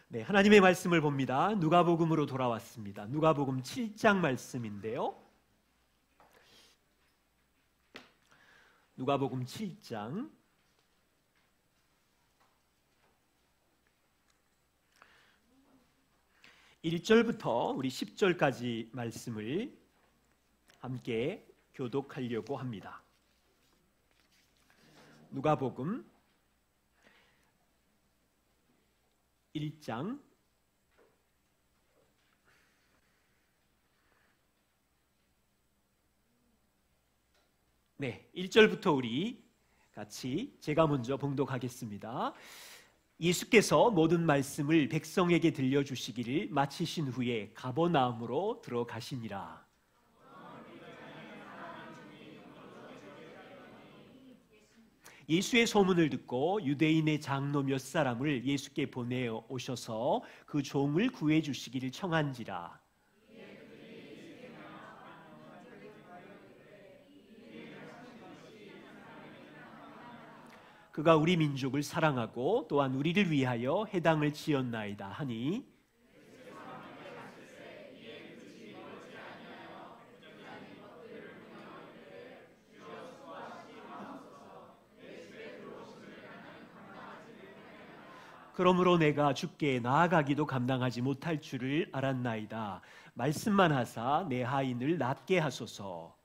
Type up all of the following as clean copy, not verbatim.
네, 하나님의 말씀을 봅니다. 누가복음으로 돌아왔습니다. 누가복음 7장 말씀인데요. 누가복음 7장 1절부터 우리 10절까지 말씀을 함께 교독하려고 합니다. 누가복음 1장 1절부터 우리 같이 제가 먼저 봉독하겠습니다. 예수께서 모든 말씀을 백성에게 들려주시기를 마치신 후에 가버나움으로 들어가시니라. 예수의 소문을 듣고 유대인의 장로 몇 사람을 예수께 보내어 오셔서 그 종을 구해 주시기를 청한지라. 그가 우리 민족을 사랑하고 또한 우리를 위하여 해당을 지었나이다 하니 그러므로 내가 주께 나아가기도 감당하지 못할 줄을 알았나이다. 말씀만 하사 내 하인을 낫게 하소서.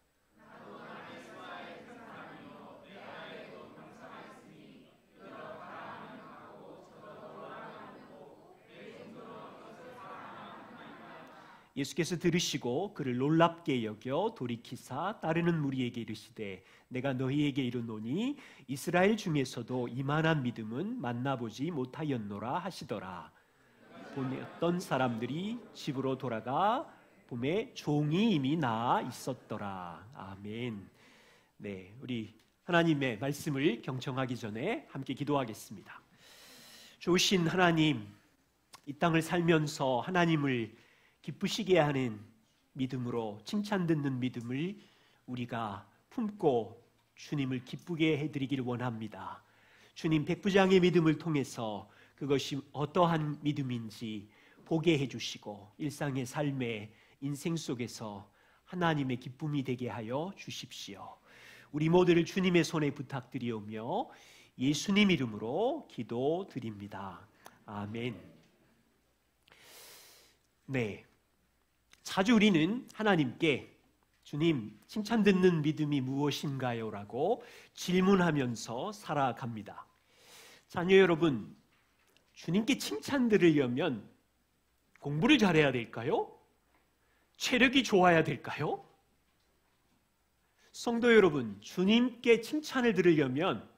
예수께서 들으시고 그를 놀랍게 여겨 돌이키사 따르는 무리에게 이르시되 내가 너희에게 이르노니 이스라엘 중에서도 이만한 믿음은 만나보지 못하였노라 하시더라. 보냈던 사람들이 집으로 돌아가 봄에 종이 이미 나아 있었더라. 아멘. 네, 우리 하나님의 말씀을 경청하기 전에 함께 기도하겠습니다. 좋으신 하나님, 이 땅을 살면서 하나님을 기쁘시게 하는 믿음으로 칭찬 듣는 믿음을 우리가 품고 주님을 기쁘게 해드리기를 원합니다. 주님 백부장의 믿음을 통해서 그것이 어떠한 믿음인지 보게 해주시고 일상의 삶의 인생 속에서 하나님의 기쁨이 되게 하여 주십시오. 우리 모두를 주님의 손에 부탁드리오며 예수님 이름으로 기도드립니다. 아멘. 네. 자주 우리는 하나님께 주님 칭찬 듣는 믿음이 무엇인가요? 라고 질문하면서 살아갑니다. 자녀 여러분, 주님께 칭찬 들으려면 공부를 잘해야 될까요? 체력이 좋아야 될까요? 성도 여러분, 주님께 칭찬을 들으려면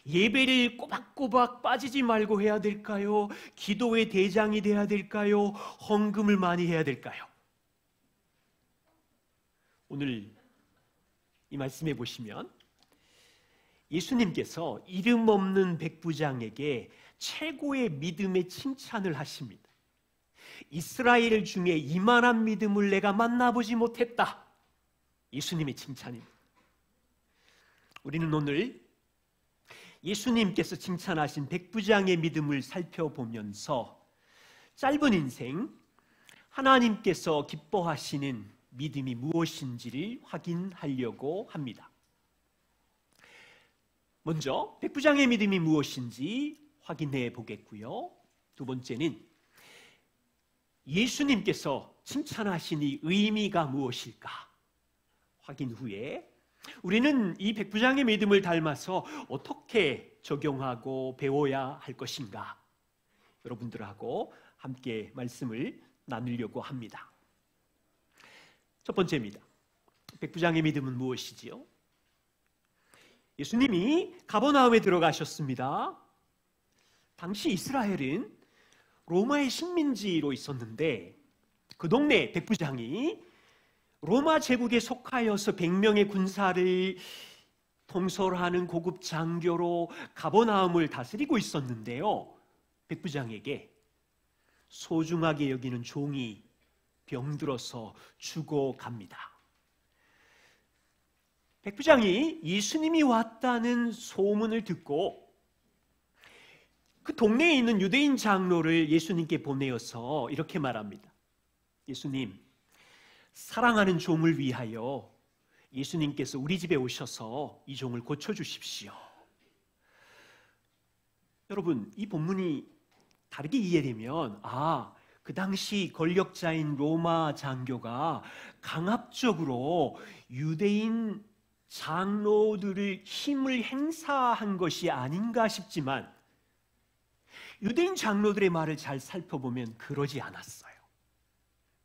예배를 꼬박꼬박 빠지지 말고 해야 될까요? 기도의 대장이 돼야 될까요? 헌금을 많이 해야 될까요? 오늘 이 말씀해 보시면 예수님께서 이름 없는 백부장에게 최고의 믿음의 칭찬을 하십니다. 이스라엘 중에 이만한 믿음을 내가 만나보지 못했다. 예수님의 칭찬입니다. 우리는 오늘 예수님께서 칭찬하신 백부장의 믿음을 살펴보면서 짧은 인생 하나님께서 기뻐하시는 믿음이 무엇인지를 확인하려고 합니다. 먼저 백부장의 믿음이 무엇인지 확인해 보겠고요. 두 번째는 예수님께서 칭찬하신 이 의미가 무엇일까 확인 후에 우리는 이 백부장의 믿음을 닮아서 어떻게 적용하고 배워야 할 것인가 여러분들하고 함께 말씀을 나누려고 합니다. 첫 번째입니다. 백부장의 믿음은 무엇이지요? 예수님이 가버나움에 들어가셨습니다. 당시 이스라엘은 로마의 식민지로 있었는데 그 동네 백부장이 로마 제국에 속하여서 100명의 군사를 통솔하는 고급 장교로 가버나움을 다스리고 있었는데요. 백부장에게 소중하게 여기는 종이 병들어서 죽어갑니다. 백부장이 예수님이 왔다는 소문을 듣고 그 동네에 있는 유대인 장로를 예수님께 보내어서 이렇게 말합니다. 예수님, 사랑하는 종을 위하여 예수님께서 우리 집에 오셔서 이 종을 고쳐주십시오. 여러분, 이 본문이 다르게 이해되면 그 당시 권력자인 로마 장교가 강압적으로 유대인 장로들의 힘을 행사한 것이 아닌가 싶지만 유대인 장로들의 말을 잘 살펴보면 그러지 않았어요.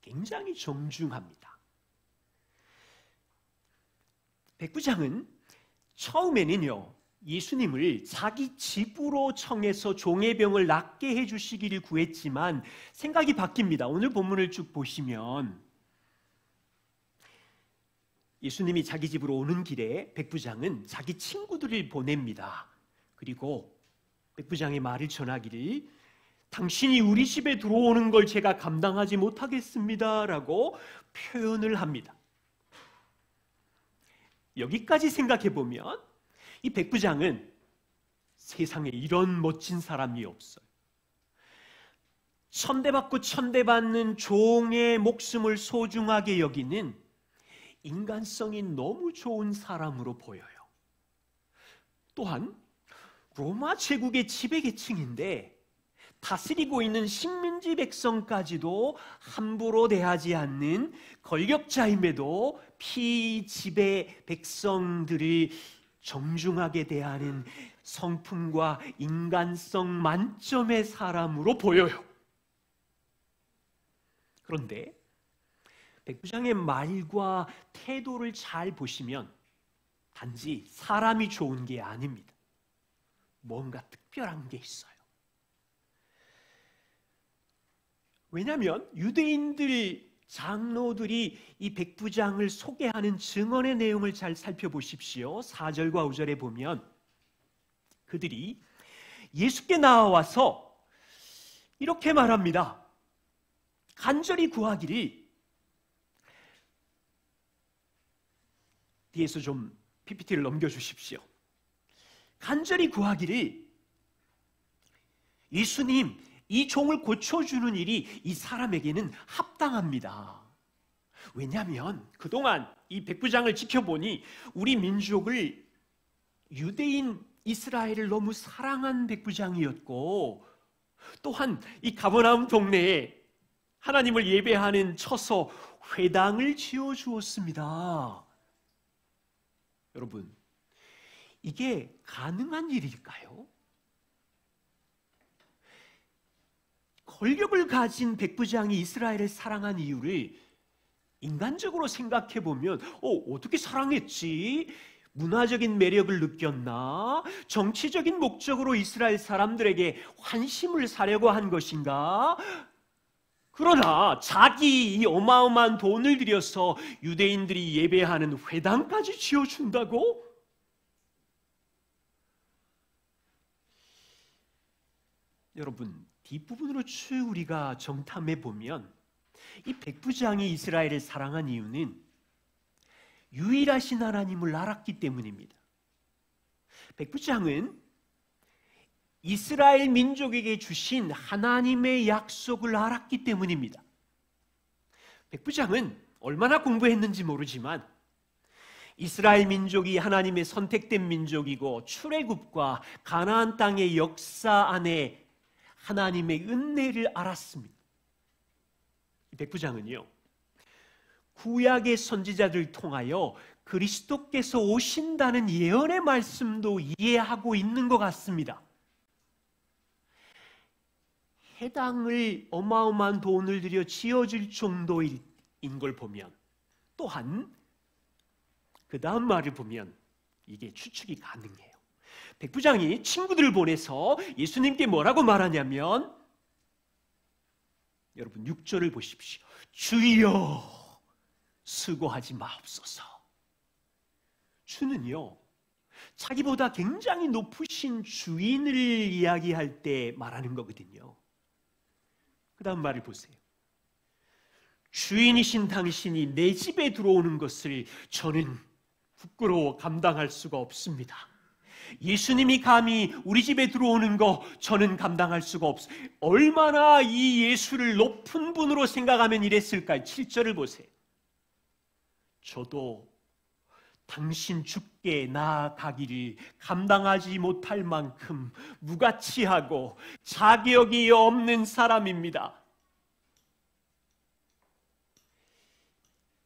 굉장히 정중합니다. 백부장은 처음에는요, 예수님을 자기 집으로 청해서 종의 병을 낫게 해주시기를 구했지만 생각이 바뀝니다. 오늘 본문을 쭉 보시면 예수님이 자기 집으로 오는 길에 백부장은 자기 친구들을 보냅니다. 그리고 백부장의 말을 전하기를 당신이 우리 집에 들어오는 걸 제가 감당하지 못하겠습니다 라고 표현을 합니다. 여기까지 생각해 보면 이 백부장은 세상에 이런 멋진 사람이 없어요. 천대받고 천대받는 종의 목숨을 소중하게 여기는 인간성이 너무 좋은 사람으로 보여요. 또한 로마 제국의 지배계층인데 다스리고 있는 식민지 백성까지도 함부로 대하지 않는 권력자임에도 피지배 백성들을 정중하게 대하는 성품과 인간성 만점의 사람으로 보여요. 그런데 백부장의 말과 태도를 잘 보시면 단지 사람이 좋은 게 아닙니다. 뭔가 특별한 게 있어요. 왜냐하면 유대인들 장로들이 이 백부장을 소개하는 증언의 내용을 잘 살펴보십시오. 4절과 5절에 보면 그들이 예수께 나와서 이렇게 말합니다. 간절히 구하기를, 뒤에서 좀 PPT를 넘겨주십시오. 간절히 구하기를, 예수님, 이 종을 고쳐주는 일이 이 사람에게는 합당합니다. 왜냐하면 그동안 이 백부장을 지켜보니 우리 민족을, 유대인 이스라엘을 너무 사랑한 백부장이었고, 또한 이 가버나움 동네에 하나님을 예배하는 처소 회당을 지어주었습니다. 여러분, 이게 가능한 일일까요? 권력을 가진 백부장이 이스라엘을 사랑한 이유를 인간적으로 생각해 보면 어떻게 사랑했지? 문화적인 매력을 느꼈나? 정치적인 목적으로 이스라엘 사람들에게 환심을 사려고 한 것인가? 그러나 자기 이 어마어마한 돈을 들여서 유대인들이 예배하는 회당까지 지어준다고? 여러분, 뒷부분으로 쭉 우리가 정탐해 보면 이 백부장이 이스라엘을 사랑한 이유는 유일하신 하나님을 알았기 때문입니다. 백부장은 이스라엘 민족에게 주신 하나님의 약속을 알았기 때문입니다. 백부장은 얼마나 공부했는지 모르지만 이스라엘 민족이 하나님의 선택된 민족이고 출애굽과 가나안 땅의 역사 안에 하나님의 은혜를 알았습니다. 이 백부장은요, 구약의 선지자들 통하여 그리스도께서 오신다는 예언의 말씀도 이해하고 있는 것 같습니다. 해당을 어마어마한 돈을 들여 지어질 정도인 걸 보면, 또한 그 다음 말을 보면 이게 추측이 가능해요. 백부장이 친구들을 보내서 예수님께 뭐라고 말하냐면, 여러분 6절을 보십시오. 주여 수고하지 마옵소서. 주는요, 자기보다 굉장히 높으신 주인을 이야기할 때 말하는 거거든요. 그 다음 말을 보세요. 주인이신 당신이 내 집에 들어오는 것을 저는 부끄러워 감당할 수가 없습니다. 예수님이 감히 우리 집에 들어오는 거 저는 감당할 수가 없어요. 얼마나 이 예수를 높은 분으로 생각하면 이랬을까요? 7절을 보세요. 저도 당신 주께 나아가기를 감당하지 못할 만큼 무가치하고 자격이 없는 사람입니다.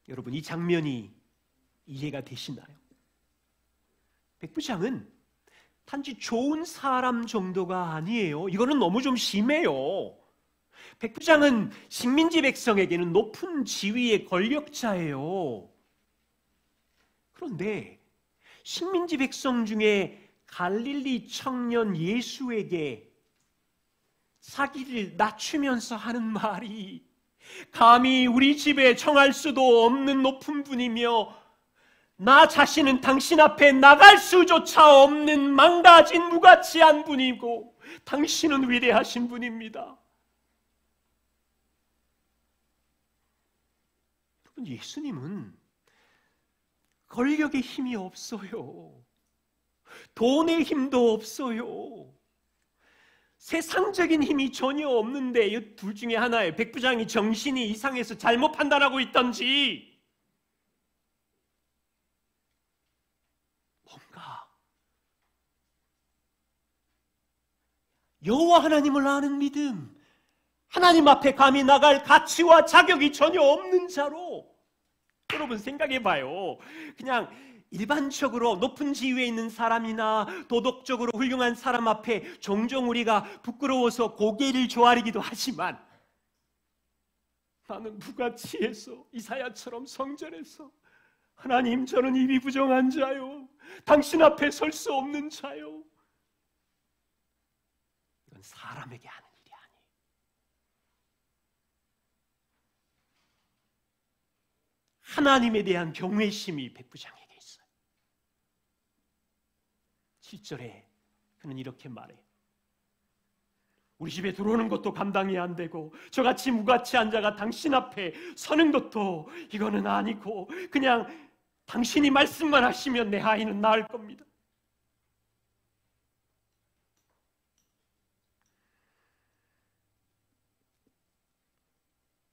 여러분, 이 장면이 이해가 되시나요? 백부장은 단지 좋은 사람 정도가 아니에요. 이거는 너무 좀 심해요. 백부장은 식민지 백성에게는 높은 지위의 권력자예요. 그런데 식민지 백성 중에 갈릴리 청년 예수에게 자기를 낮추면서 하는 말이, 감히 우리 집에 청할 수도 없는 높은 분이며 나 자신은 당신 앞에 나갈 수조차 없는 망가진 무가치한 분이고 당신은 위대하신 분입니다. 여러분, 예수님은 권력의 힘이 없어요. 돈의 힘도 없어요. 세상적인 힘이 전혀 없는데 이 둘 중에 하나예요. 백부장이 정신이 이상해서 잘못 판단하고 있던지 뭔가 여호와 하나님을 아는 믿음, 하나님 앞에 감히 나갈 가치와 자격이 전혀 없는 자로, 여러분 생각해봐요. 그냥 일반적으로 높은 지위에 있는 사람이나 도덕적으로 훌륭한 사람 앞에 종종 우리가 부끄러워서 고개를 조아리기도 하지만, 나는 무가치해서 이사야처럼 성전에서 하나님, 저는 입이 부정한 자요, 당신 앞에 설 수 없는 자요, 이건 사람에게 하는 일이 아니에요. 하나님에 대한 경외심이 백부장에게 있어요. 7절에 그는 이렇게 말해요. 우리 집에 들어오는 것도 감당이 안 되고 저같이 무가치한 자가 당신 앞에 서는 것도 이거는 아니고 그냥 당신이 말씀만 하시면 내 아이는 나을 겁니다.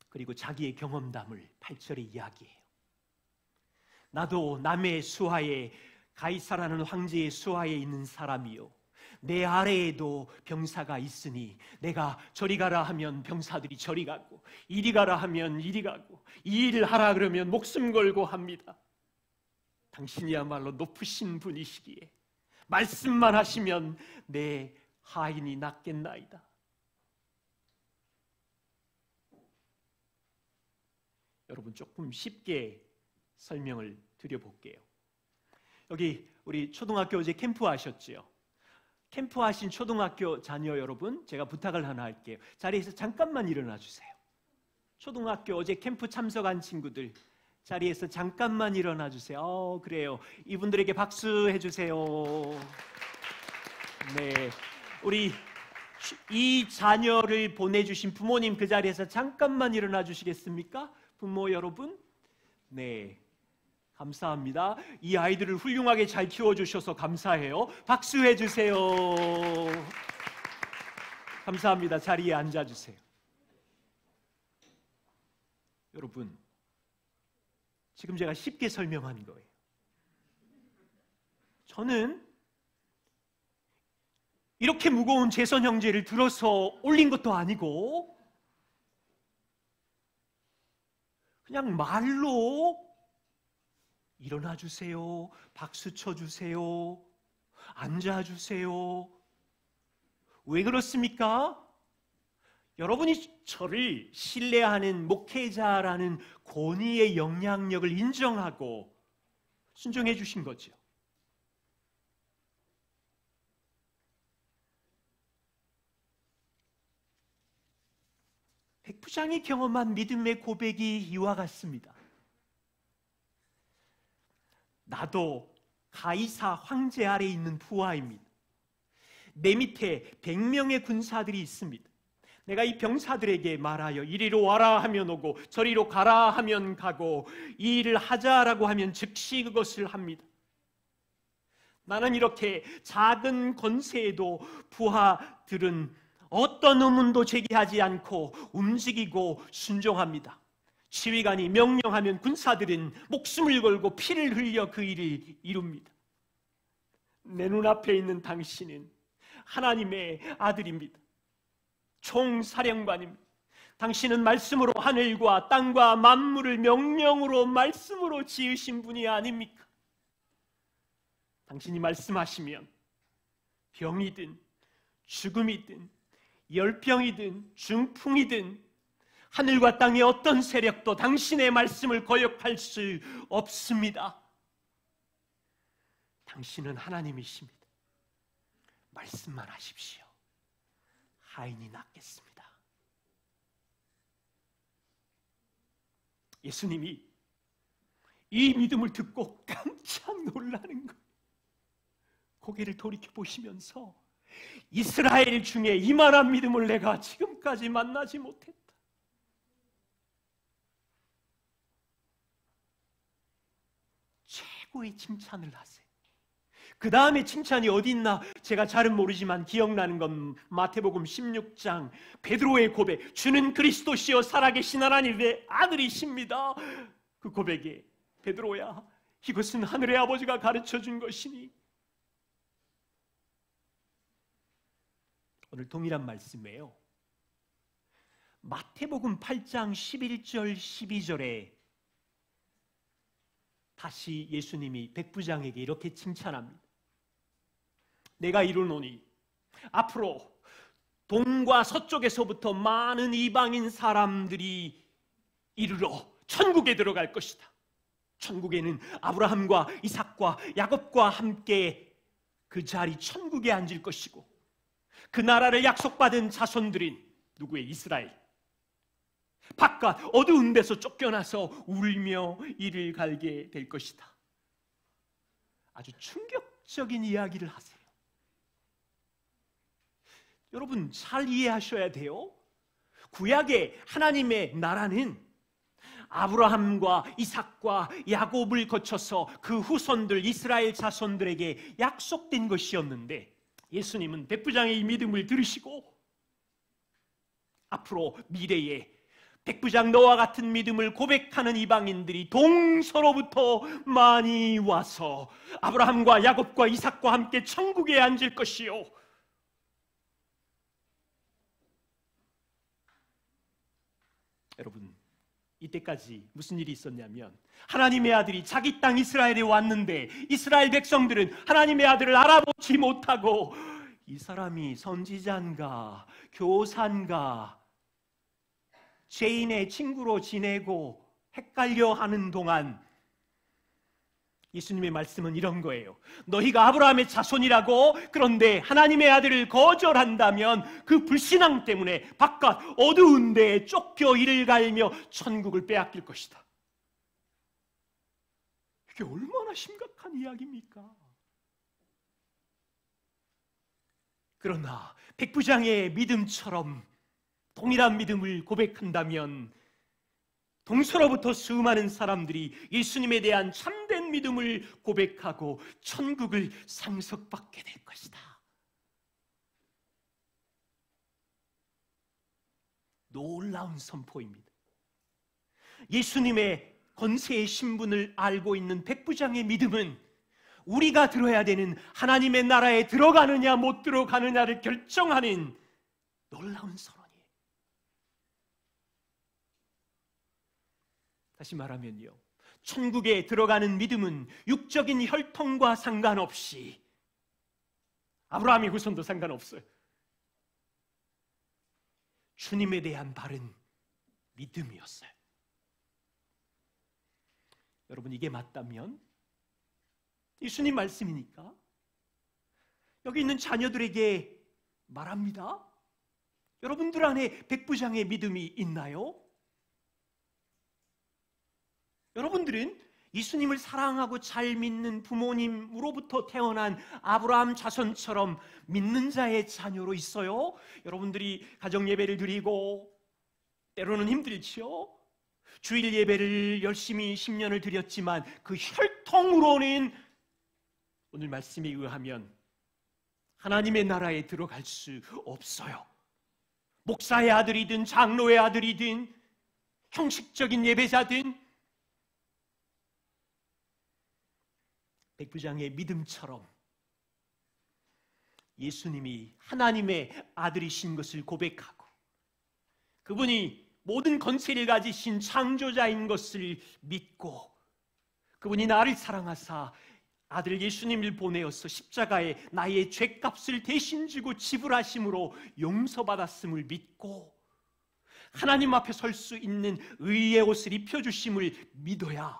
그리고 자기의 경험담을 8절에 이야기해요. 나도 남의 수하에, 가이사라는 황제의 수하에 있는 사람이요, 내 아래에도 병사가 있으니 내가 저리 가라 하면 병사들이 저리 가고 이리 가라 하면 이리 가고 이 일을 하라 그러면 목숨 걸고 합니다. 당신이야말로 높으신 분이시기에 말씀만 하시면 내 하인이 낫겠나이다. 여러분, 조금 쉽게 설명을 드려볼게요. 여기 우리 초등학교 어제 캠프 하셨죠? 캠프 하신 초등학교 자녀 여러분, 제가 부탁을 하나 할게요. 자리에서 잠깐만 일어나 주세요. 초등학교 어제 캠프 참석한 친구들 자리에서 잠깐만 일어나 주세요. 그래요. 이분들에게 박수 해주세요. 네, 우리 이 자녀를 보내주신 부모님 그 자리에서 잠깐만 일어나 주시겠습니까? 부모 여러분, 네, 감사합니다. 이 아이들을 훌륭하게 잘 키워주셔서 감사해요. 박수 해주세요. 감사합니다. 자리에 앉아주세요. 여러분, 지금 제가 쉽게 설명한 거예요. 저는 이렇게 무거운 제선 형제를 들어서 올린 것도 아니고 그냥 말로 일어나 주세요, 박수 쳐주세요, 앉아주세요. 왜 그렇습니까? 여러분이 저를 신뢰하는 목회자라는 권위의 영향력을 인정하고 순종해 주신 거죠. 백부장이 경험한 믿음의 고백이 이와 같습니다. 나도 가이사 황제 아래에 있는 부하입니다. 내 밑에 100명의 군사들이 있습니다. 내가 이 병사들에게 말하여 이리로 와라 하면 오고 저리로 가라 하면 가고 이 일을 하자라고 하면 즉시 그것을 합니다. 나는 이렇게 작은 권세에도 부하들은 어떤 의문도 제기하지 않고 움직이고 순종합니다. 지휘관이 명령하면 군사들은 목숨을 걸고 피를 흘려 그 일을 이룹니다. 내 눈앞에 있는 당신은 하나님의 아들입니다. 총사령관입니다. 당신은 말씀으로 하늘과 땅과 만물을 명령으로 말씀으로 지으신 분이 아닙니까? 당신이 말씀하시면 병이든 죽음이든 열병이든 중풍이든 하늘과 땅의 어떤 세력도 당신의 말씀을 거역할 수 없습니다. 당신은 하나님이십니다. 말씀만 하십시오. 하인이 낫겠습니다. 예수님이 이 믿음을 듣고 깜짝 놀라는 거예요. 고개를 돌이켜 보시면서 이스라엘 중에 이만한 믿음을 내가 지금까지 만나지 못했다. 최고의 칭찬을 하세요. 그 다음에 칭찬이 어디 있나 제가 잘은 모르지만 기억나는 건 마태복음 16장 베드로의 고백, 주는 그리스도시요 살아계신 하나님의 아들이십니다. 그 고백에 베드로야, 이것은 하늘의 아버지가 가르쳐준 것이니. 오늘 동일한 말씀이에요. 마태복음 8장 11절 12절에 다시 예수님이 백부장에게 이렇게 칭찬합니다. 내가 이르노니 앞으로 동과 서쪽에서부터 많은 이방인 사람들이 이르러 천국에 들어갈 것이다. 천국에는 아브라함과 이삭과 야곱과 함께 그 자리 천국에 앉을 것이고, 그 나라를 약속받은 자손들인 누구의? 이스라엘. 바깥 어두운 데서 쫓겨나서 울며 이를 갈게 될 것이다. 아주 충격적인 이야기를 하세요. 여러분 잘 이해하셔야 돼요. 구약의 하나님의 나라는 아브라함과 이삭과 야곱을 거쳐서 그 후손들 이스라엘 자손들에게 약속된 것이었는데, 예수님은 백부장의 이 믿음을 들으시고 앞으로 미래에 백부장 너와 같은 믿음을 고백하는 이방인들이 동서로부터 많이 와서 아브라함과 야곱과 이삭과 함께 천국에 앉을 것이요, 여러분 이때까지 무슨 일이 있었냐면, 하나님의 아들이 자기 땅 이스라엘에 왔는데 이스라엘 백성들은 하나님의 아들을 알아보지 못하고 이 사람이 선지자인가 교사인가 죄인의 친구로 지내고 헷갈려 하는 동안 예수님의 말씀은 이런 거예요. 너희가 아브라함의 자손이라고, 그런데 하나님의 아들을 거절한다면 그 불신앙 때문에 바깥 어두운 데에 쫓겨 이를 갈며 천국을 빼앗길 것이다. 이게 얼마나 심각한 이야기입니까? 그러나 백부장의 믿음처럼 동일한 믿음을 고백한다면 동서로부터 수많은 사람들이 예수님에 대한 참된 믿음을 고백하고 천국을 상속받게 될 것이다. 놀라운 선포입니다. 예수님의 권세의 신분을 알고 있는 백부장의 믿음은 우리가 들어야 되는 하나님의 나라에 들어가느냐 못 들어가느냐를 결정하는 놀라운 선언이에요. 다시 말하면요, 천국에 들어가는 믿음은 육적인 혈통과 상관없이, 아브라함의 후손도 상관없어요, 주님에 대한 바른 믿음이었어요. 여러분 이게 맞다면 예수님 말씀이니까 여기 있는 자녀들에게 말합니다. 여러분들 안에 백부장의 믿음이 있나요? 여러분들은 예수님을 사랑하고 잘 믿는 부모님으로부터 태어난 아브라함 자손처럼 믿는 자의 자녀로 있어요? 여러분들이 가정 예배를 드리고 때로는 힘들지요? 주일 예배를 열심히 10년을 드렸지만 그 혈통으로는 오늘 말씀에 의하면 하나님의 나라에 들어갈 수 없어요. 목사의 아들이든 장로의 아들이든 형식적인 예배자든 백부장의 믿음처럼 예수님이 하나님의 아들이신 것을 고백하고 그분이 모든 권세를 가지신 창조자인 것을 믿고 그분이 나를 사랑하사 아들 예수님을 보내어서 십자가에 나의 죄값을 대신 지고 지불하심으로 용서받았음을 믿고 하나님 앞에 설 수 있는 의의 옷을 입혀주심을 믿어야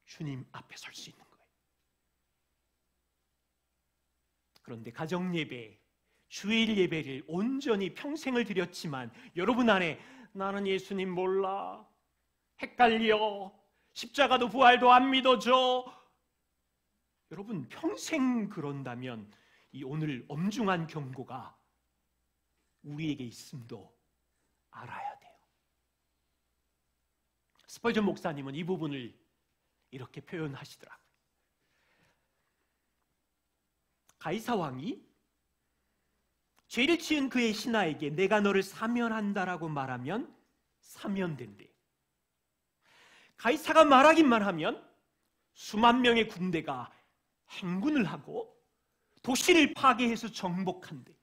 주님 앞에 설 수 있는 거예요. 그런데 가정예배, 주일 예배를 온전히 평생을 드렸지만 여러분 안에 나는 예수님 몰라, 헷갈려, 십자가도 부활도 안 믿어져. 여러분 평생 그런다면 이 오늘 엄중한 경고가 우리에게 있음도 알아야 돼요. 스펄전 목사님은 이 부분을 이렇게 표현하시더라고요. 가이사 왕이 죄를 지은 그의 신하에게 내가 너를 사면한다라고 말하면 사면된대요. 가이사가 말하기만 하면 수만 명의 군대가 행군을 하고 도시를 파괴해서 정복한대.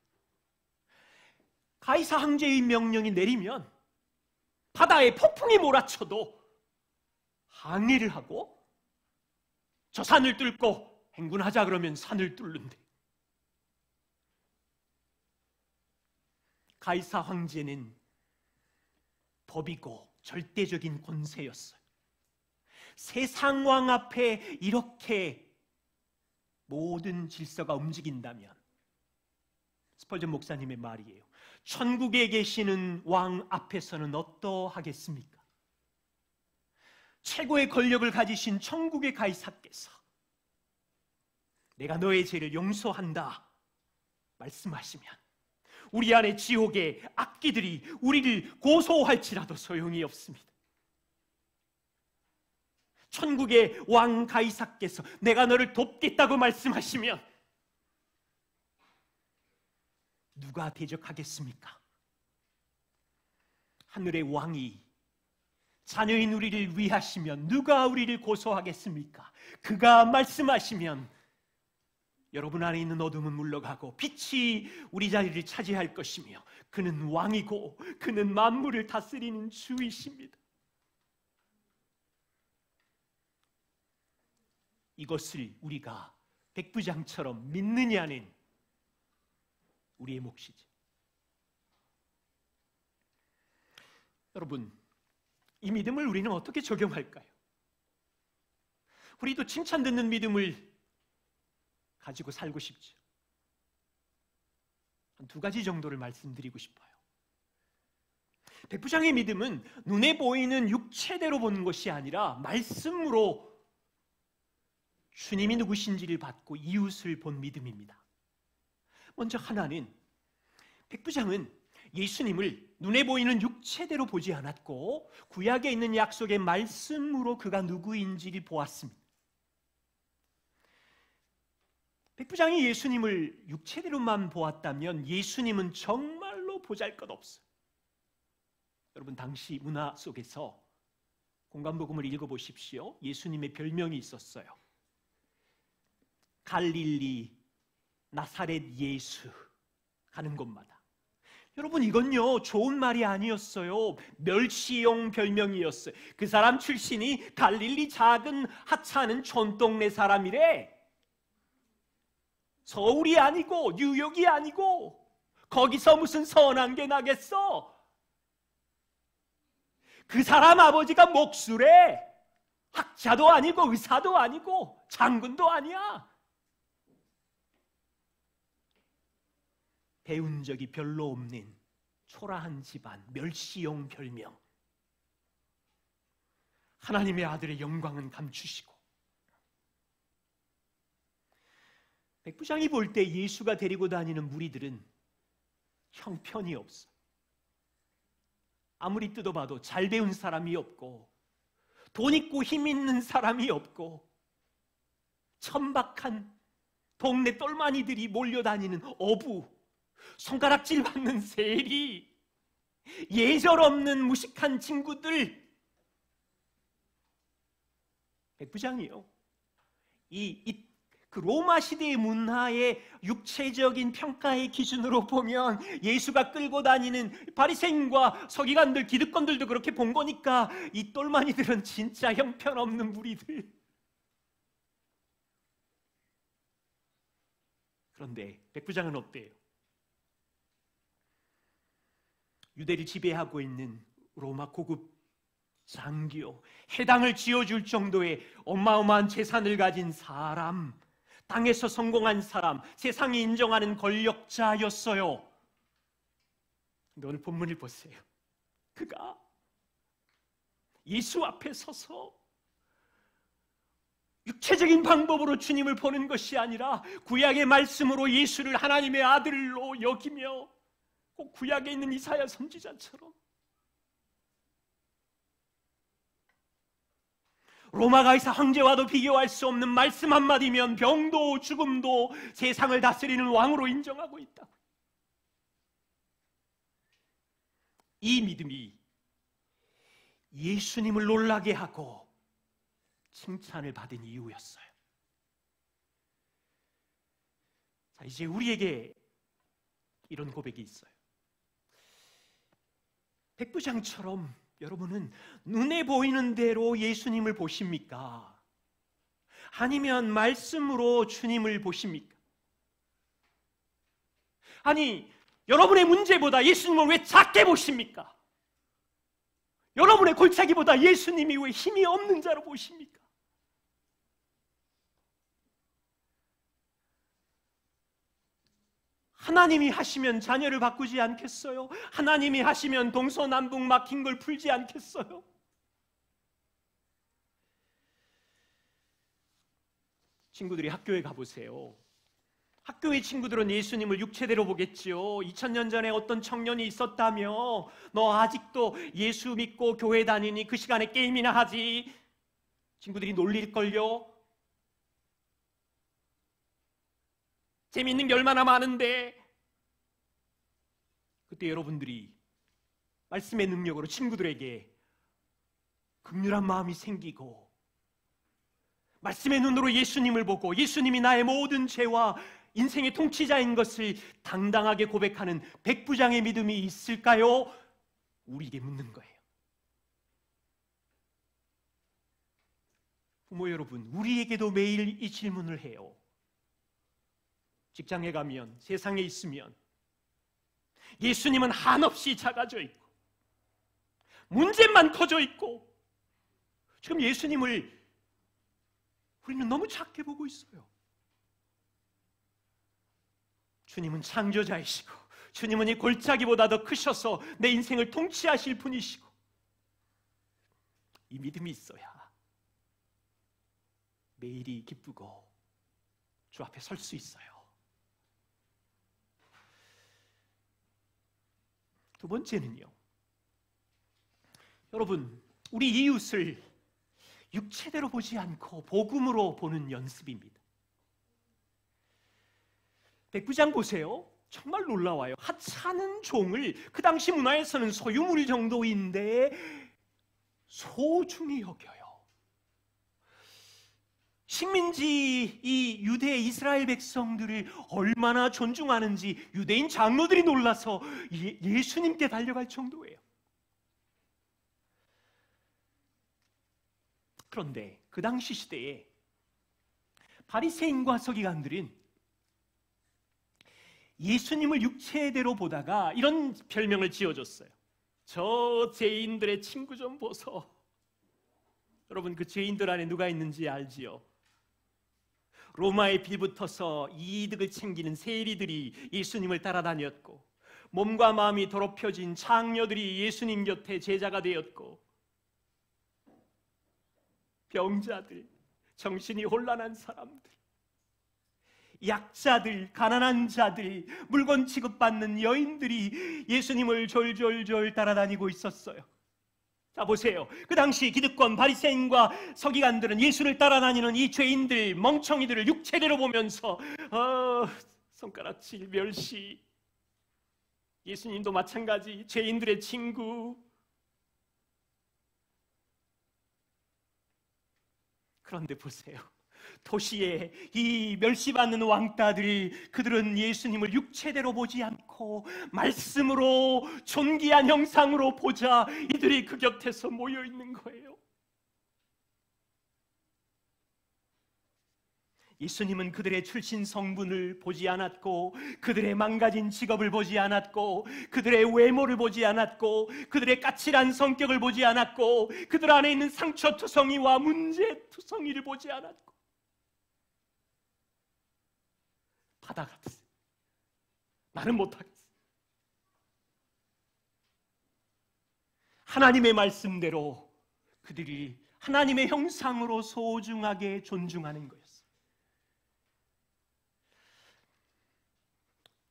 가이사 황제의 명령이 내리면 바다에 폭풍이 몰아쳐도 항해를 하고 저 산을 뚫고 행군하자 그러면 산을 뚫는데 가이사 황제는 법이고 절대적인 권세였어요. 세상 왕 앞에 이렇게 모든 질서가 움직인다면 스펄전 목사님의 말이에요. 천국에 계시는 왕 앞에서는 어떠하겠습니까? 최고의 권력을 가지신 천국의 가이사께서 내가 너의 죄를 용서한다 말씀하시면 우리 안에 지옥의 악기들이 우리를 고소할지라도 소용이 없습니다. 천국의 왕 가이사께서 내가 너를 돕겠다고 말씀하시면 누가 대적하겠습니까? 하늘의 왕이 자녀인 우리를 위하시면 누가 우리를 고소하겠습니까? 그가 말씀하시면 여러분 안에 있는 어둠은 물러가고 빛이 우리 자리를 차지할 것이며 그는 왕이고 그는 만물을 다스리는 주이십니다. 이것을 우리가 백부장처럼 믿느냐는 우리의 몫이지. 여러분, 이 믿음을 우리는 어떻게 적용할까요? 우리도 칭찬 듣는 믿음을 가지고 살고 싶죠. 한 두 가지 정도를 말씀드리고 싶어요. 백부장의 믿음은 눈에 보이는 육체대로 보는 것이 아니라 말씀으로 주님이 누구신지를 받고 이웃을 본 믿음입니다. 먼저 하나는 백부장은 예수님을 눈에 보이는 육체대로 보지 않았고 구약에 있는 약속의 말씀으로 그가 누구인지를 보았습니다. 백부장이 예수님을 육체대로만 보았다면 예수님은 정말로 보잘것없어요. 여러분 당시 문화 속에서 공간복음을 읽어보십시오. 예수님의 별명이 있었어요. 갈릴리 나사렛 예수 가는 곳마다. 여러분 이건요 좋은 말이 아니었어요. 멸시용 별명이었어요. 그 사람 출신이 갈릴리 작은 하찮은 촌동네 사람이래. 서울이 아니고 뉴욕이 아니고 거기서 무슨 선한 게 나겠어. 그 사람 아버지가 목수래. 학자도 아니고 의사도 아니고 장군도 아니야. 배운 적이 별로 없는 초라한 집안, 멸시용 별명. 하나님의 아들의 영광은 감추시고 백부장이 볼 때 예수가 데리고 다니는 무리들은 형편이 없어. 아무리 뜯어봐도 잘 배운 사람이 없고 돈 있고 힘 있는 사람이 없고 천박한 동네 똘마니들이 몰려다니는 어부, 손가락질 받는 세리, 예절 없는 무식한 친구들. 백부장이요, 그 로마 시대의 문화의 육체적인 평가의 기준으로 보면 예수가 끌고 다니는 바리새인과 서기관들, 기득권들도 그렇게 본 거니까 이 똘마니들은 진짜 형편없는 무리들. 그런데 백부장은 어때요? 유대를 지배하고 있는 로마 고급 장교, 해당을 지어줄 정도의 어마어마한 재산을 가진 사람, 땅에서 성공한 사람, 세상이 인정하는 권력자였어요. 근데 오늘 본문을 보세요. 그가 예수 앞에 서서 육체적인 방법으로 주님을 보는 것이 아니라 구약의 말씀으로 예수를 하나님의 아들로 여기며, 꼭 구약에 있는 이사야 선지자처럼 로마 가이사 황제와도 비교할 수 없는 말씀 한마디면 병도 죽음도 세상을 다스리는 왕으로 인정하고 있다. 이 믿음이 예수님을 놀라게 하고 칭찬을 받은 이유였어요. 자, 이제 우리에게 이런 고백이 있어요. 백부장처럼 여러분은 눈에 보이는 대로 예수님을 보십니까? 아니면 말씀으로 주님을 보십니까? 아니, 여러분의 문제보다 예수님을 왜 작게 보십니까? 여러분의 골짜기보다 예수님이 왜 힘이 없는 자로 보십니까? 하나님이 하시면 자녀를 바꾸지 않겠어요? 하나님이 하시면 동서남북 막힌 걸 풀지 않겠어요? 친구들이 학교에 가보세요. 학교의 친구들은 예수님을 육체대로 보겠지요. 2000년 전에 어떤 청년이 있었다며, 너 아직도 예수 믿고 교회 다니니 그 시간에 게임이나 하지. 친구들이 놀릴걸요. 재미있는 게 얼마나 많은데. 그때 여러분들이 말씀의 능력으로 친구들에게 긍휼한 마음이 생기고 말씀의 눈으로 예수님을 보고 예수님이 나의 모든 죄와 인생의 통치자인 것을 당당하게 고백하는 백부장의 믿음이 있을까요? 우리에게 묻는 거예요. 부모 여러분, 우리에게도 매일 이 질문을 해요. 직장에 가면, 세상에 있으면 예수님은 한없이 작아져 있고 문제만 커져 있고, 지금 예수님을 우리는 너무 작게 보고 있어요. 주님은 창조자이시고 주님은 이 골짜기보다 더 크셔서 내 인생을 통치하실 분이시고, 이 믿음이 있어야 매일이 기쁘고 주 앞에 설 수 있어요. 두 번째는요, 여러분, 우리 이웃을 육체대로 보지 않고 복음으로 보는 연습입니다. 백부장 보세요. 정말 놀라워요. 하찮은 종을 그 당시 문화에서는 소유물 정도인데 소중히 여겨요. 식민지 이 유대 이스라엘 백성들을 얼마나 존중하는지 유대인 장로들이 놀라서 예수님께 달려갈 정도예요. 그런데 그 당시 시대에 바리새인과 서기관들은 예수님을 육체대로 보다가 이런 별명을 지어줬어요. 저 죄인들의 친구 좀 보소. 여러분, 그 죄인들 안에 누가 있는지 알지요? 로마에 빌붙어서 이득을 챙기는 세리들이 예수님을 따라다녔고, 몸과 마음이 더럽혀진 창녀들이 예수님 곁에 제자가 되었고, 병자들, 정신이 혼란한 사람들, 약자들, 가난한 자들, 물건 취급받는 여인들이 예수님을 졸졸졸 따라다니고 있었어요. 자, 보세요. 그 당시 기득권 바리새인과 서기관들은 예수를 따라다니는 이 죄인들, 멍청이들을 육체대로 보면서 손가락질, 멸시. 예수님도 마찬가지, 죄인들의 친구. 그런데 보세요. 도시에 이 멸시받는 왕따들이, 그들은 예수님을 육체대로 보지 않고 말씀으로, 존귀한 형상으로 보자 이들이 그 곁에서 모여 있는 거예요. 예수님은 그들의 출신 성분을 보지 않았고, 그들의 망가진 직업을 보지 않았고, 그들의 외모를 보지 않았고, 그들의 까칠한 성격을 보지 않았고, 그들 안에 있는 상처투성이와 문제투성이를 보지 않았고, 받아갔어요. 나는 못하겠어. 하나님의 말씀대로 그들이 하나님의 형상으로 소중하게 존중하는 거였어요.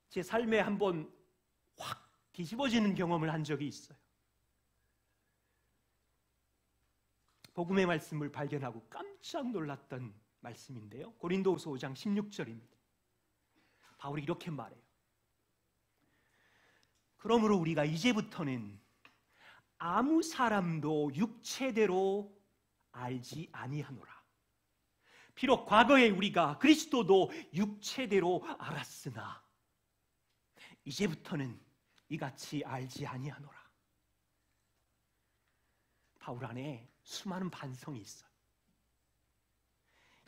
제 삶에 한번 확 뒤집어지는 경험을 한 적이 있어요. 복음의 말씀을 발견하고 깜짝 놀랐던 말씀인데요. 고린도후서 5장 16절입니다. 바울이 이렇게 말해요. 그러므로 우리가 이제부터는 아무 사람도 육체대로 알지 아니하노라. 비록 과거에 우리가 그리스도도 육체대로 알았으나 이제부터는 이같이 알지 아니하노라. 바울 안에 수많은 반성이 있어요.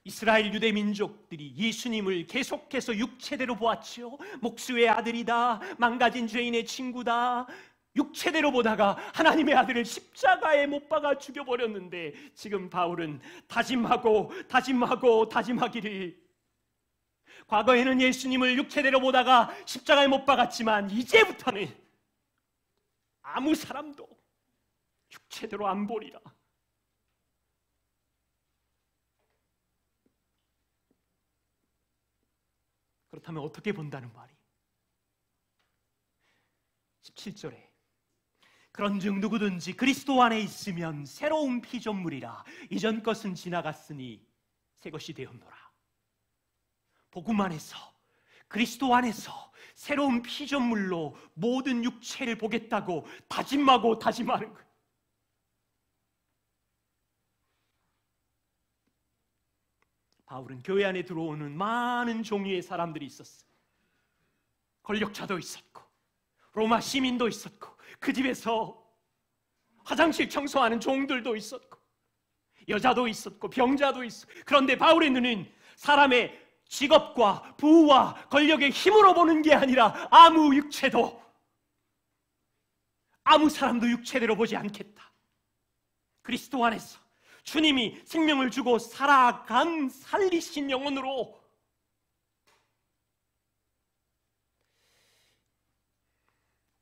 이스라엘 유대 민족들이 예수님을 계속해서 육체대로 보았죠. 목수의 아들이다, 망가진 죄인의 친구다, 육체대로 보다가 하나님의 아들을 십자가에 못 박아 죽여버렸는데, 지금 바울은 다짐하기를, 과거에는 예수님을 육체대로 보다가 십자가에 못 박았지만 이제부터는 아무 사람도 육체대로 안 보리라. 그렇다면 어떻게 본다는 말이? 17절에 그런즉 누구든지 그리스도 안에 있으면 새로운 피조물이라. 이전 것은 지나갔으니 새 것이 되었노라. 복음 안에서, 그리스도 안에서 새로운 피조물로 모든 육체를 보겠다고 다짐하는 거예요. 바울은 교회 안에 들어오는 많은 종류의 사람들이 있었어요. 권력자도 있었고, 로마 시민도 있었고, 그 집에서 화장실 청소하는 종들도 있었고, 여자도 있었고, 병자도 있었고. 그런데 바울의 눈은 사람의 직업과 부와 권력의 힘으로 보는 게 아니라 아무 사람도 육체대로 보지 않겠다. 그리스도 안에서 주님이 생명을 주고 살리신 영혼으로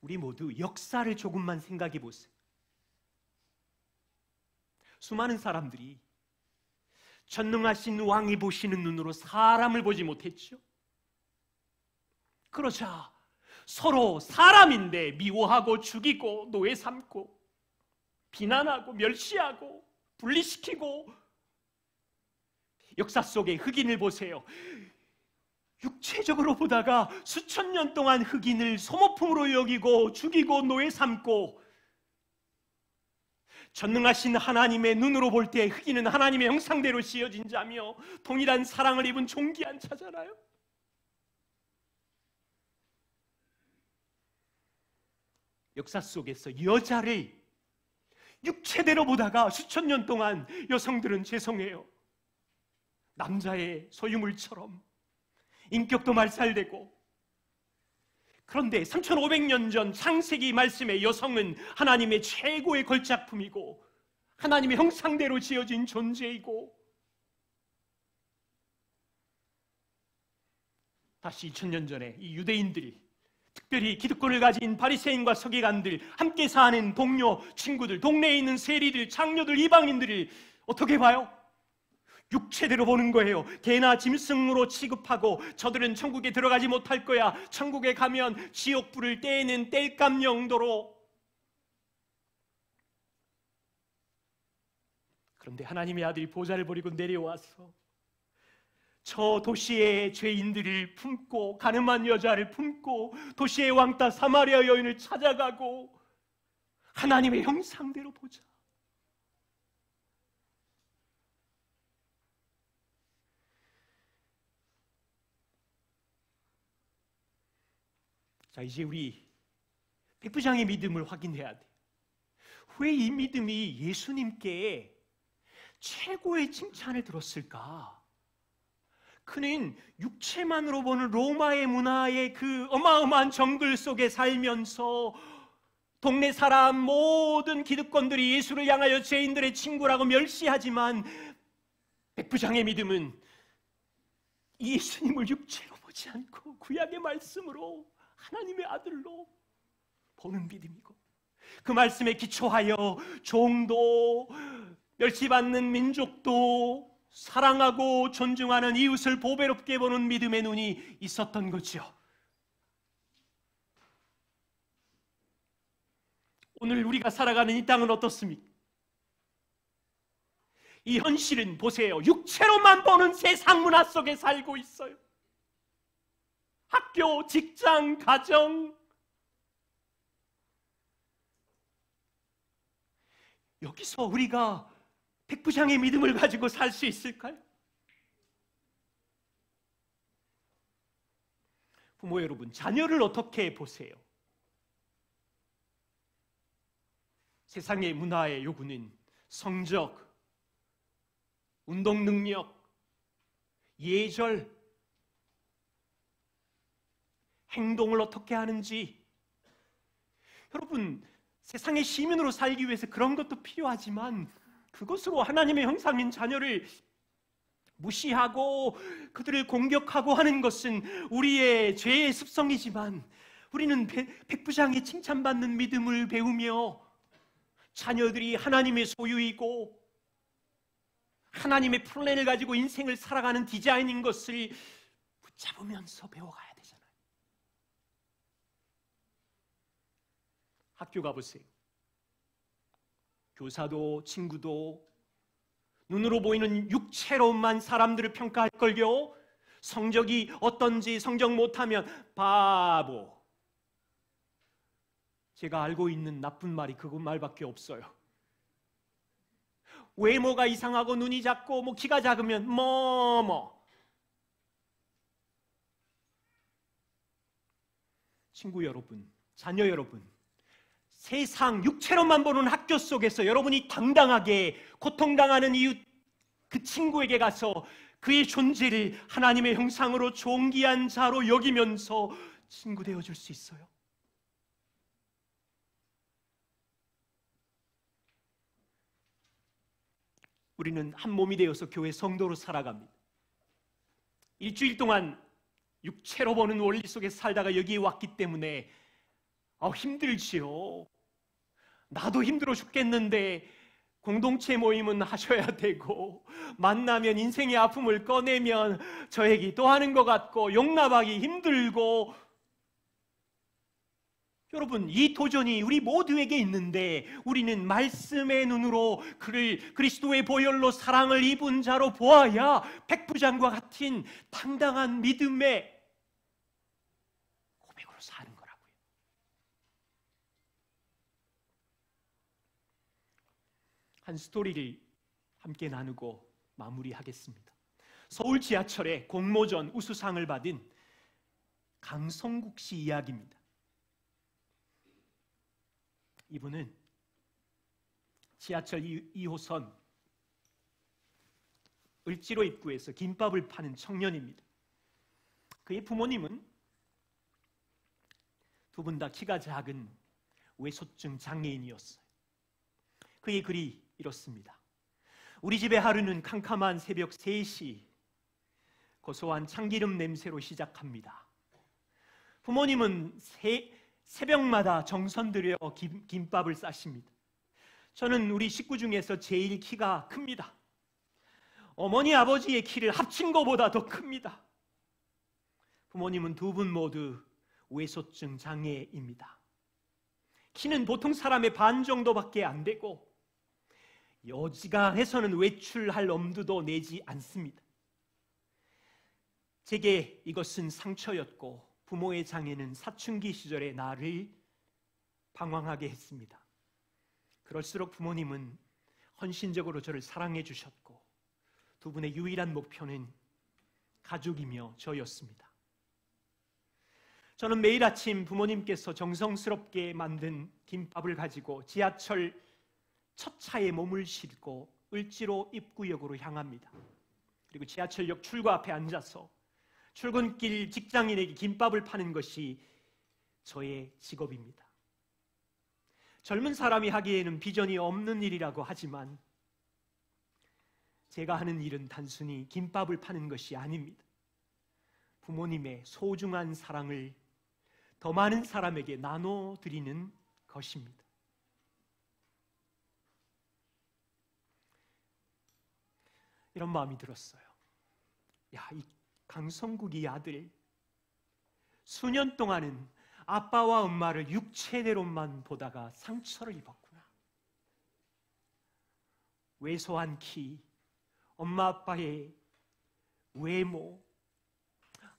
우리 모두 역사를 조금만 생각해 보세요. 수많은 사람들이 전능하신 왕이 보시는 눈으로 사람을 보지 못했죠. 그러자 서로 사람인데 미워하고 죽이고 노예 삼고 비난하고 멸시하고 분리시키고. 역사 속의 흑인을 보세요. 육체적으로 보다가 수천 년 동안 흑인을 소모품으로 여기고 죽이고 노예 삼고, 전능하신 하나님의 눈으로 볼 때 흑인은 하나님의 형상대로 지어진 자며 동일한 사랑을 입은 존귀한 자잖아요. 역사 속에서 여자를 육체대로 보다가 수천 년 동안 여성들은 죄송해요, 남자의 소유물처럼 인격도 말살되고. 그런데 3500년 전 창세기 말씀의 여성은 하나님의 최고의 걸작품이고 하나님의 형상대로 지어진 존재이고, 다시 2000년 전에 이 유대인들이, 특별히 기득권을 가진 바리새인과 서기관들, 함께 사는 동료, 친구들, 동네에 있는 세리들, 장녀들, 이방인들을 어떻게 봐요? 육체대로 보는 거예요. 개나 짐승으로 취급하고, 저들은 천국에 들어가지 못할 거야, 천국에 가면 지옥불을 떼는 땔감 용도로. 그런데 하나님의 아들이 보좌를 버리고 내려와서 저 도시의 죄인들을 품고, 가늠한 여자를 품고, 도시의 왕따 사마리아 여인을 찾아가고 하나님의 형상대로 보자. 자, 이제 우리 백부장의 믿음을 확인해야 돼. 왜 이 믿음이 예수님께 최고의 칭찬을 들었을까? 그는 육체만으로 보는 로마의 문화의 그 어마어마한 정글 속에 살면서 동네 사람 모든 기득권들이 예수를 향하여 죄인들의 친구라고 멸시하지만 백부장의 믿음은 예수님을 육체로 보지 않고 구약의 말씀으로 하나님의 아들로 보는 믿음이고, 그 말씀에 기초하여 종도 멸시받는 민족도 사랑하고 존중하는 이웃을 보배롭게 보는 믿음의 눈이 있었던 거죠. 오늘 우리가 살아가는 이 땅은 어떻습니까? 이 현실은 보세요. 육체로만 보는 세상 문화 속에 살고 있어요. 학교, 직장, 가정, 여기서 우리가 백부장의 믿음을 가지고 살 수 있을까요? 부모 여러분, 자녀를 어떻게 보세요? 세상의 문화의 요구는 성적, 운동 능력, 예절, 행동을 어떻게 하는지. 여러분, 세상의 시민으로 살기 위해서 그런 것도 필요하지만 그것으로 하나님의 형상인 자녀를 무시하고 그들을 공격하고 하는 것은 우리의 죄의 습성이지만, 우리는 백부장의 칭찬받는 믿음을 배우며 자녀들이 하나님의 소유이고 하나님의 플랜을 가지고 인생을 살아가는 디자인인 것을 붙잡으면서 배워가야 되잖아요. 학교 가보세요. 교사도 친구도 눈으로 보이는 육체로만 사람들을 평가할걸요. 성적이 어떤지, 성적 못하면 바보. 제가 알고 있는 나쁜 말이 그 말밖에 없어요. 외모가 이상하고 눈이 작고 뭐 키가 작으면 친구 여러분, 자녀 여러분, 세상 육체로만 보는 학교 속에서 여러분이 당당하게 고통당하는 이웃 그 친구에게 가서 그의 존재를 하나님의 형상으로 존귀한 자로 여기면서 친구 되어줄 수 있어요? 우리는 한 몸이 되어서 교회 성도로 살아갑니다. 일주일 동안 육체로 보는 원리 속에 살다가 여기에 왔기 때문에 힘들지요. 나도 힘들어 죽겠는데 공동체 모임은 하셔야 되고, 만나면 인생의 아픔을 꺼내면 저 얘기 또 하는 것 같고 용납하기 힘들고. 여러분, 이 도전이 우리 모두에게 있는데 우리는 말씀의 눈으로 그를 그리스도의 보혈로 사랑을 입은 자로 보아야 백부장과 같은 당당한 믿음의 고백으로 사는 거라고요. 한 스토리를 함께 나누고 마무리하겠습니다. 서울 지하철에 공모전 우수상을 받은 강성국 씨 이야기입니다. 이분은 지하철 2호선 을지로 입구에서 김밥을 파는 청년입니다. 그의 부모님은 두 분 다 키가 작은 외소증 장애인이었어요. 그의 글이 이렇습니다. 우리 집의 하루는 캄캄한 새벽 3시 고소한 참기름 냄새로 시작합니다. 부모님은 새벽마다 정성 들여 김밥을 싸십니다. 저는 우리 식구 중에서 제일 키가 큽니다. 어머니 아버지의 키를 합친 것보다 더 큽니다. 부모님은 두 분 모두 외소증 장애입니다. 키는 보통 사람의 반 정도밖에 안 되고 어지간해서는 외출할 엄두도 내지 않습니다. 제게 이것은 상처였고 부모의 장애는 사춘기 시절의 나를 방황하게 했습니다. 그럴수록 부모님은 헌신적으로 저를 사랑해 주셨고 두 분의 유일한 목표는 가족이며 저였습니다. 저는 매일 아침 부모님께서 정성스럽게 만든 김밥을 가지고 지하철 첫 차에 몸을 싣고 을지로 입구역으로 향합니다. 그리고 지하철역 출구 앞에 앉아서 출근길 직장인에게 김밥을 파는 것이 저의 직업입니다. 젊은 사람이 하기에는 비전이 없는 일이라고 하지만 제가 하는 일은 단순히 김밥을 파는 것이 아닙니다. 부모님의 소중한 사랑을 더 많은 사람에게 나눠드리는 것입니다. 이런 마음이 들었어요. 이 강성국 이 아들 수년 동안은 아빠와 엄마를 육체대로만 보다가 상처를 입었구나. 왜소한 키, 엄마 아빠의 외모,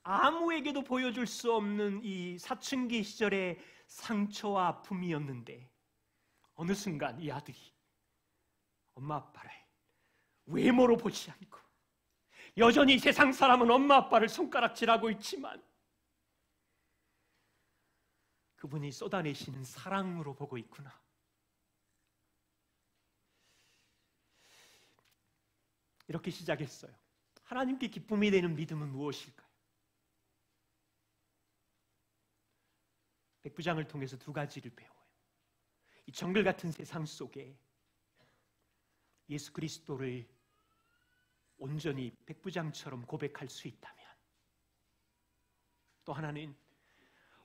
아무에게도 보여줄 수 없는 이 사춘기 시절의 상처와 아픔이었는데 어느 순간 이 아들이 엄마 아빠를 외모로 보지 않고 여전히 세상 사람은 엄마 아빠를 손가락질하고 있지만 그분이 쏟아내시는 사랑으로 보고 있구나. 이렇게 시작했어요. 하나님께 기쁨이 되는 믿음은 무엇일까요? 백부장을 통해서 두 가지를 배워요. 이 정글 같은 세상 속에 예수 그리스도를 온전히 백부장처럼 고백할 수 있다면, 또 하나는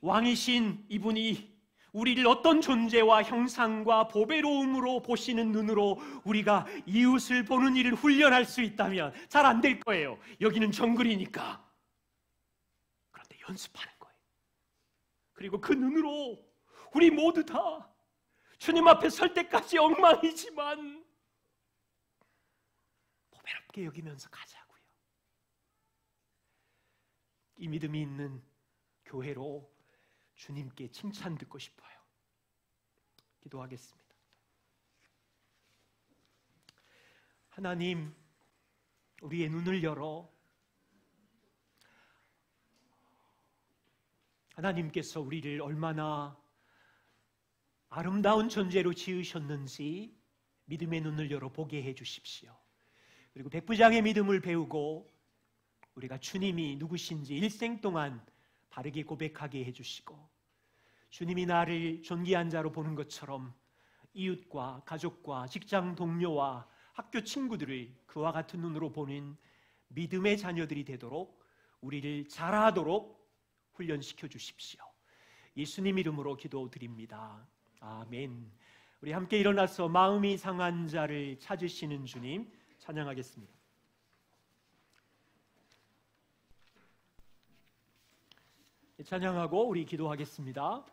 왕이신 이분이 우리를 어떤 존재와 형상과 보배로움으로 보시는 눈으로 우리가 이웃을 보는 일을 훈련할 수 있다면 잘 안 될 거예요. 여기는 정글이니까. 그런데 연습하는 거예요. 그리고 그 눈으로 우리 모두 다 주님 앞에 설 때까지 엉망이지만 보배롭게 여기면서 가자고요. 이 믿음이 있는 교회로 주님께 칭찬 듣고 싶어요. 기도하겠습니다. 하나님, 우리의 눈을 열어 하나님께서 우리를 얼마나 아름다운 존재로 지으셨는지 믿음의 눈을 열어 보게 해 주십시오. 그리고 백부장의 믿음을 배우고 우리가 주님이 누구신지 일생 동안 바르게 고백하게 해주시고, 주님이 나를 존귀한 자로 보는 것처럼 이웃과 가족과 직장 동료와 학교 친구들을 그와 같은 눈으로 보는 믿음의 자녀들이 되도록 우리를 잘하도록 훈련시켜 주십시오. 예수님 이름으로 기도드립니다. 아멘. 우리 함께 일어나서 마음이 상한 자를 찾으시는 주님 찬양하겠습니다. 찬양하고 우리 기도하겠습니다.